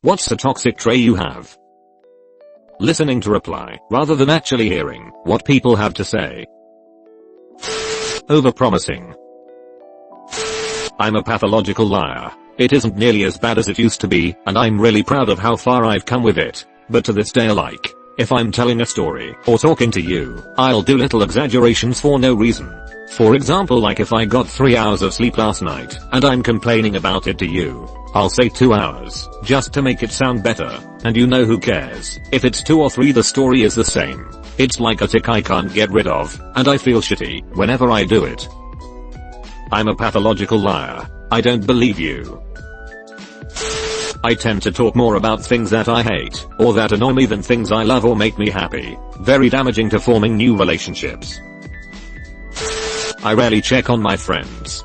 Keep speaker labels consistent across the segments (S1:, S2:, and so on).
S1: What's the toxic trait you have? Listening to reply, rather than actually hearing what people have to say. Overpromising. I'm a pathological liar. It isn't nearly as bad as it used to be, and I'm really proud of how far I've come with it. But to this day if I'm telling a story or talking to you, I'll do little exaggerations for no reason. For example, like if I got 3 hours of sleep last night and I'm complaining about it to you, I'll say 2 hours, just to make it sound better, and you know who cares. If it's 2 or 3, the story is the same. It's like a tic I can't get rid of, and I feel shitty whenever I do it. I'm a pathological liar. I don't believe you. I tend to talk more about things that I hate, or that annoy me than things I love or make me happy. Very damaging to forming new relationships. I rarely check on my friends.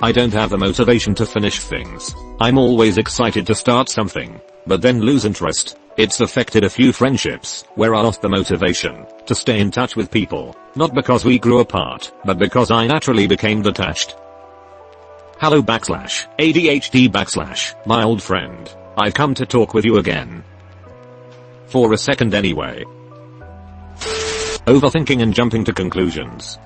S1: I don't have the motivation to finish things. I'm always excited to start something, but then lose interest. It's affected a few friendships, where I lost the motivation to stay in touch with people, not because we grew apart, but because I naturally became detached. Hello /ADHD/ my old friend. I've come to talk with you again. For a second anyway. Overthinking and jumping to conclusions.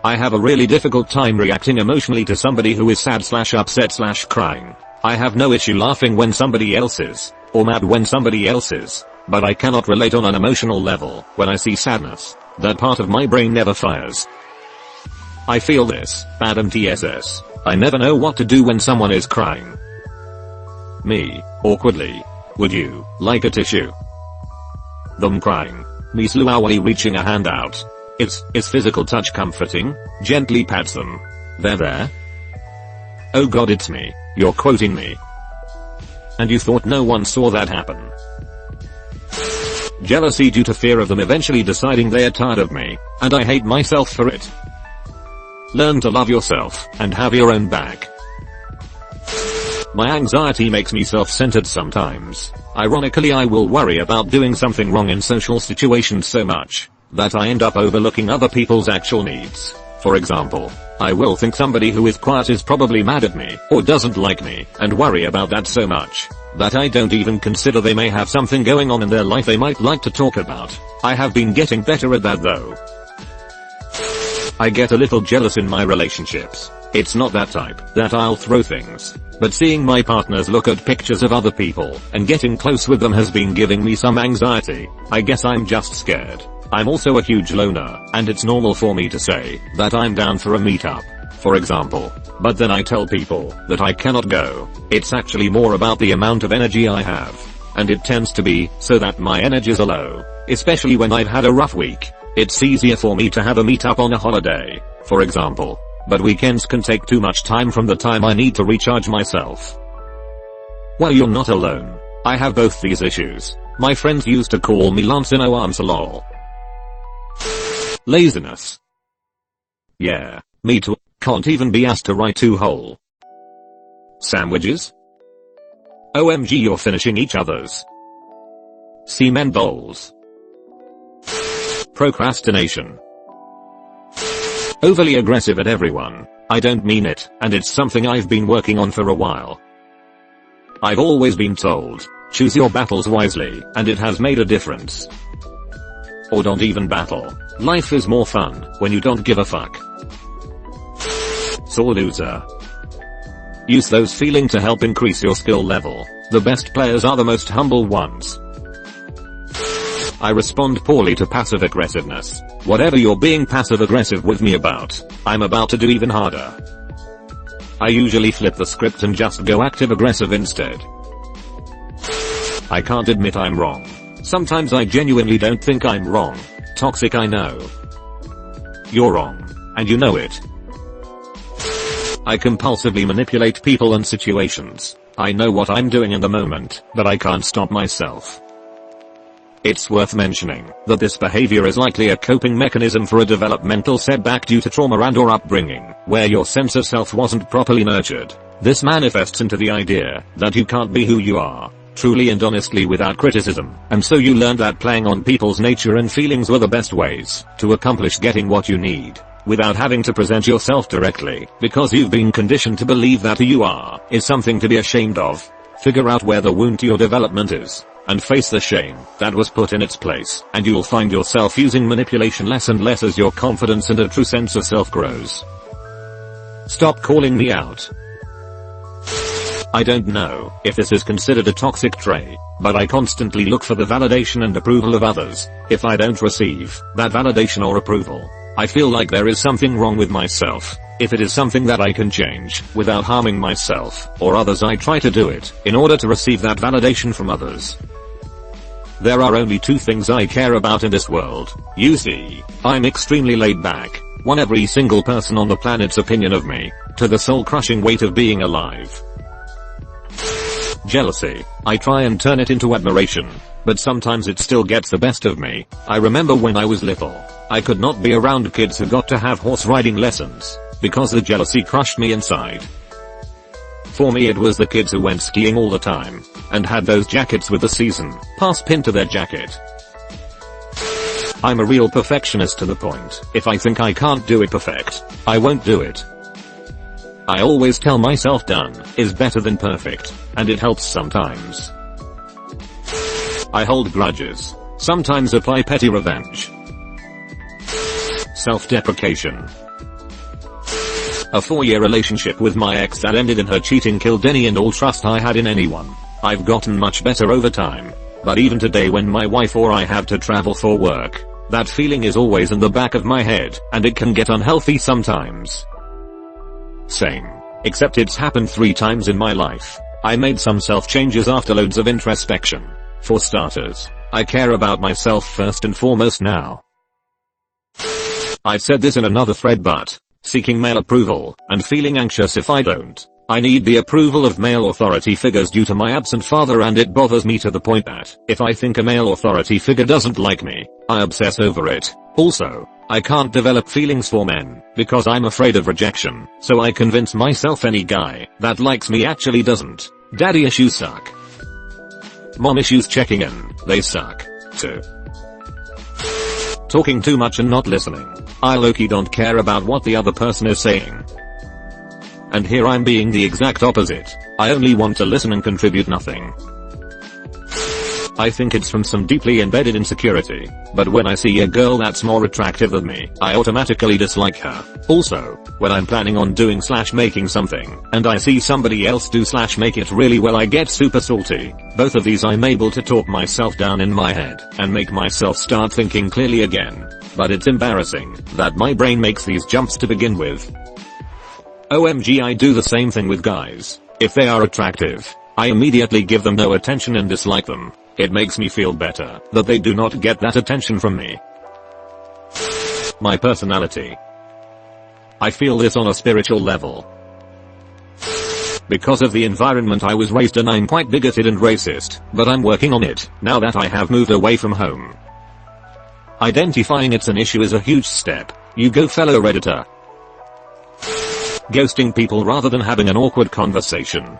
S1: I have a really difficult time reacting emotionally to somebody who is sad/upset/crying. I have no issue laughing when somebody else is, or mad when somebody else is, but I cannot relate on an emotional level when I see sadness. That part of my brain never fires. I feel this, bad TSS. I never know what to do when someone is crying. Me, awkwardly. Would you like a tissue? Them crying. Me slowly reaching a hand out. Is physical touch comforting? Gently pats them. They're there? Oh god, it's me. You're quoting me. And you thought no one saw that happen? Jealousy due to fear of them eventually deciding they're tired of me, and I hate myself for it. Learn to love yourself and have your own back. My anxiety makes me self-centered sometimes. Ironically, I will worry about doing something wrong in social situations so much that I end up overlooking other people's actual needs. For example, I will think somebody who is quiet is probably mad at me or doesn't like me, and worry about that so much that I don't even consider they may have something going on in their life they might like to talk about. I have been getting better at that though. I get a little jealous in my relationships. It's not that type that I'll throw things, but seeing my partners look at pictures of other people and getting close with them has been giving me some anxiety. I guess I'm just scared. I'm also a huge loner, and it's normal for me to say that I'm down for a meetup, for example, but then I tell people that I cannot go. It's actually more about the amount of energy I have, and it tends to be so that my energies are low, especially when I've had a rough week. It's easier for me to have a meetup on a holiday, for example, but weekends can take too much time from the time I need to recharge myself. Well, you're not alone. I have both these issues. My friends used to call me Lancino Arms lol. Laziness. Yeah, me too. Can't even be asked to write 2 whole sandwiches. OMG, you're finishing each other's semen bowls. Procrastination. Overly aggressive at everyone. I don't mean it, and it's something I've been working on for a while. I've always been told, choose your battles wisely, and it has made a difference. Or don't even battle. Life is more fun when you don't give a fuck. Sore loser. Use those feelings to help increase your skill level. The best players are the most humble ones. I respond poorly to passive aggressiveness. Whatever you're being passive aggressive with me about, I'm about to do even harder. I usually flip the script and just go active aggressive instead. I can't admit I'm wrong. Sometimes I genuinely don't think I'm wrong. Toxic, I know. You're wrong, and you know it. I compulsively manipulate people and situations. I know what I'm doing in the moment, but I can't stop myself. It's worth mentioning that this behavior is likely a coping mechanism for a developmental setback due to trauma and/or upbringing, where your sense of self wasn't properly nurtured. This manifests into the idea that you can't be who you are, truly and honestly without criticism, and so you learned that playing on people's nature and feelings were the best ways to accomplish getting what you need. without having to present yourself directly, because you've been conditioned to believe that who you are is something to be ashamed of. Figure out where the wound to your development is, and face the shame that was put in its place, and you'll find yourself using manipulation less and less as your confidence and a true sense of self grows. Stop calling me out. I don't know if this is considered a toxic trait, but I constantly look for the validation and approval of others. If I don't receive that validation or approval, I feel like there is something wrong with myself. If it is something that I can change without harming myself or others, I try to do it in order to receive that validation from others. There are only two things I care about in this world. You see, I'm extremely laid back. Want every single person on the planet's opinion of me, to the soul-crushing weight of being alive. Jealousy. I try and turn it into admiration, but sometimes it still gets the best of me. I remember when I was little, I could not be around kids who got to have horse riding lessons, because the jealousy crushed me inside. For me it was the kids who went skiing all the time, and had those jackets with the season pass pin to their jacket. I'm a real perfectionist to the point, if I think I can't do it perfect, I won't do it. I always tell myself done is better than perfect, and it helps sometimes. I hold grudges, sometimes apply petty revenge. Self-deprecation. A 4-year relationship with my ex that ended in her cheating killed any and all trust I had in anyone. I've gotten much better over time, but even today when my wife or I have to travel for work, that feeling is always in the back of my head, and it can get unhealthy sometimes. Same. Except it's happened 3 times in my life. I made some self changes after loads of introspection. For starters, I care about myself first and foremost now. I've said this in another thread, but seeking male approval and feeling anxious if I don't. I need the approval of male authority figures due to my absent father, and it bothers me to the point that if I think a male authority figure doesn't like me, I obsess over it. Also, I can't develop feelings for men because I'm afraid of rejection, so I convince myself any guy that likes me actually doesn't. Daddy issues suck. Mom issues checking in, they suck too. Talking too much and not listening. I low-key don't care about what the other person is saying. And here I'm being the exact opposite. I only want to listen and contribute nothing. I think it's from some deeply embedded insecurity, but when I see a girl that's more attractive than me, I automatically dislike her. Also, when I'm planning on doing / making something, and I see somebody else do / make it really well, I get super salty. Both of these I'm able to talk myself down in my head, and make myself start thinking clearly again. But it's embarrassing that my brain makes these jumps to begin with. OMG, I do the same thing with guys. If they are attractive, I immediately give them no attention and dislike them. It makes me feel better that they do not get that attention from me. My personality. I feel this on a spiritual level. Because of the environment I was raised in, I'm quite bigoted and racist, but I'm working on it now that I have moved away from home. Identifying it's an issue is a huge step. You go, fellow Redditor. Ghosting people rather than having an awkward conversation